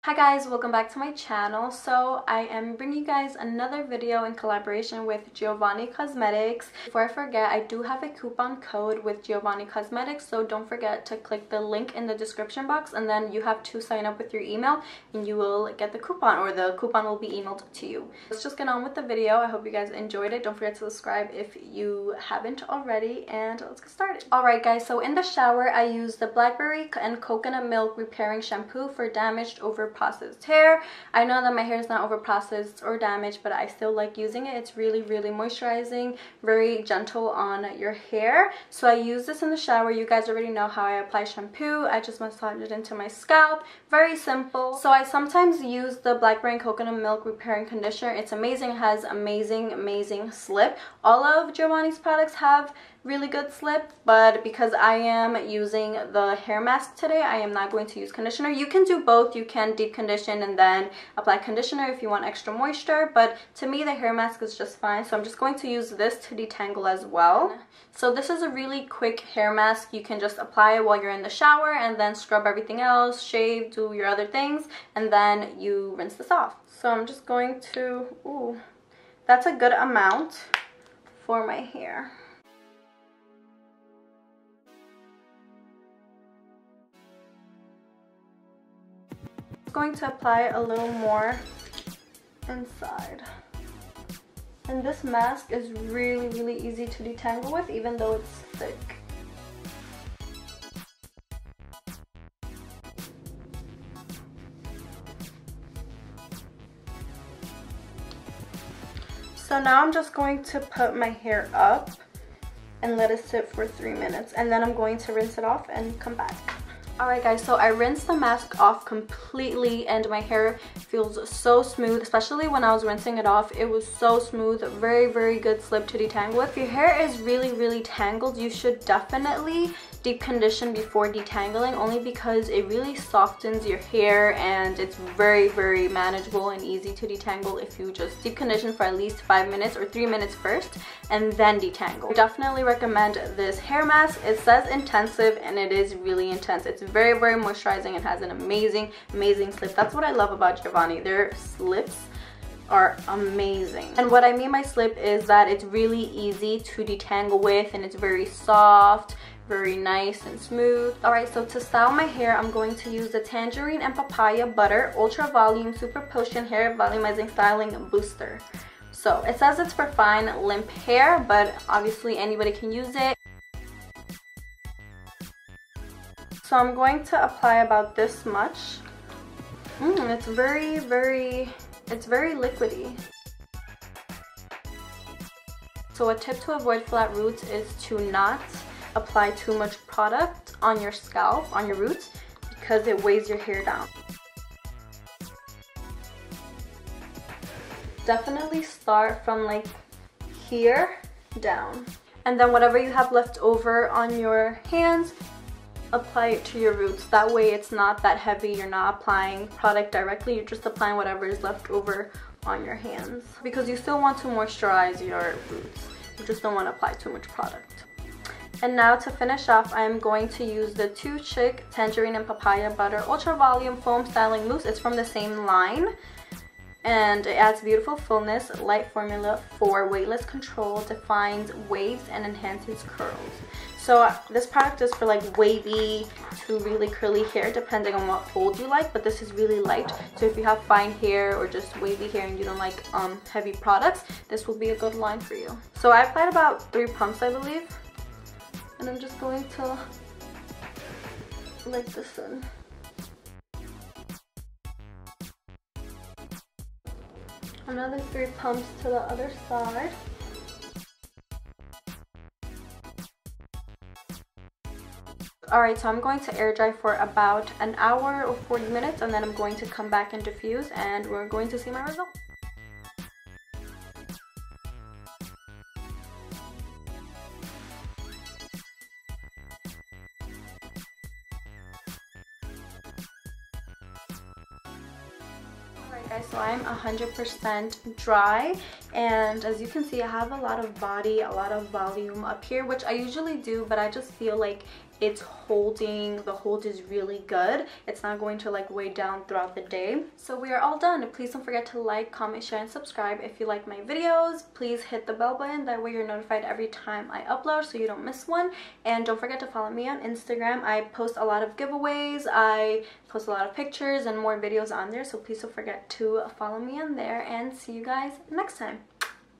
Hi guys, welcome back to my channel. So I am bringing you guys another video in collaboration with Giovanni Cosmetics. Before I forget, I do have a coupon code with Giovanni Cosmetics, so don't forget to click the link in the description box, and then you have to sign up with your email and you will get the coupon, or the coupon will be emailed to you. Let's just get on with the video. I hope you guys enjoyed it. Don't forget to subscribe if you haven't already, and let's get started. Alright guys, so in the shower I used the blackberry and coconut milk repairing shampoo for damaged over processed hair. I know that my hair is not over processed or damaged, but I still like using it. It's really moisturizing, very gentle on your hair. So I use this in the shower. You guys already know how I apply shampoo. I just massage it into my scalp. Very simple. So I sometimes use the blackberry and coconut milk repairing conditioner. It's amazing. It has amazing slip. All of Giovanni's products have really good slip, but because I am using the hair mask today, I am not going to use conditioner. You can do both. You can deep condition and then apply conditioner if you want extra moisture, but to me the hair mask is just fine. So I'm just going to use this to detangle as well. So this is a really quick hair mask. You can just apply it while you're in the shower and then scrub everything else, shave, do your other things, and then you rinse this off. So I'm just going to, that's a good amount for my hair. Going to apply a little more inside, and this mask is really easy to detangle with, even though it's thick. So now I'm just going to put my hair up and let it sit for 3 minutes, and then I'm going to rinse it off and come back. Alright guys, so I rinsed the mask off completely and my hair feels so smooth, especially when I was rinsing it off. It was so smooth, very good slip to detangle with. If your hair is really tangled, you should definitely deep condition before detangling, only because it really softens your hair and it's very manageable and easy to detangle if you just deep condition for at least 5 minutes or 3 minutes first and then detangle. I definitely recommend this hair mask. It says intensive and it is really intense. It's very moisturizing and has an amazing slip. That's what I love about Giovanni. Their slips are amazing. And what I mean by slip is that it's really easy to detangle with, and it's very soft, very nice and smooth. Alright, so to style my hair, I'm going to use the Tangerine and Papaya Butter Ultra Volume Super Potion Hair Volumizing Styling Booster. So it says it's for fine limp hair, but obviously anybody can use it. So I'm going to apply about this much. It's very liquidy. So a tip to avoid flat roots is to not apply too much product on your scalp, on your roots, because it weighs your hair down. Definitely start from like here down, and then whatever you have left over on your hands, apply it to your roots. That way it's not that heavy. You're not applying product directly, you're just applying whatever is left over on your hands, because you still want to moisturize your roots. You just don't want to apply too much product. And now to finish off, I'm going to use the Too Chic Tangerine and Papaya Butter Ultra Volume Foam Styling Mousse. It's from the same line, and it adds beautiful fullness, light formula for weightless control, defines waves and enhances curls. So this product is for like wavy to really curly hair, depending on what fold you like, but this is really light. So if you have fine hair or just wavy hair and you don't like heavy products, this will be a good line for you. So I applied about 3 pumps, I believe, and I'm just going to like this in. Another 3 pumps to the other side. Alright, so I'm going to air dry for about an hour or 40 minutes, and then I'm going to come back and diffuse, and we're going to see my result. Guys, so I'm 100% dry, and as you can see, I have a lot of body, a lot of volume up here, which I usually do, but I just feel like it's holding, the hold is really good. It's not going to like weigh down throughout the day. So we are all done. Please don't forget to like, comment, share, and subscribe if you like my videos. Please hit the bell button, that way you're notified every time I upload so you don't miss one. And don't forget to follow me on Instagram. I post a lot of giveaways, I post a lot of pictures and more videos on there, so please don't forget to follow me on there, and see you guys next time.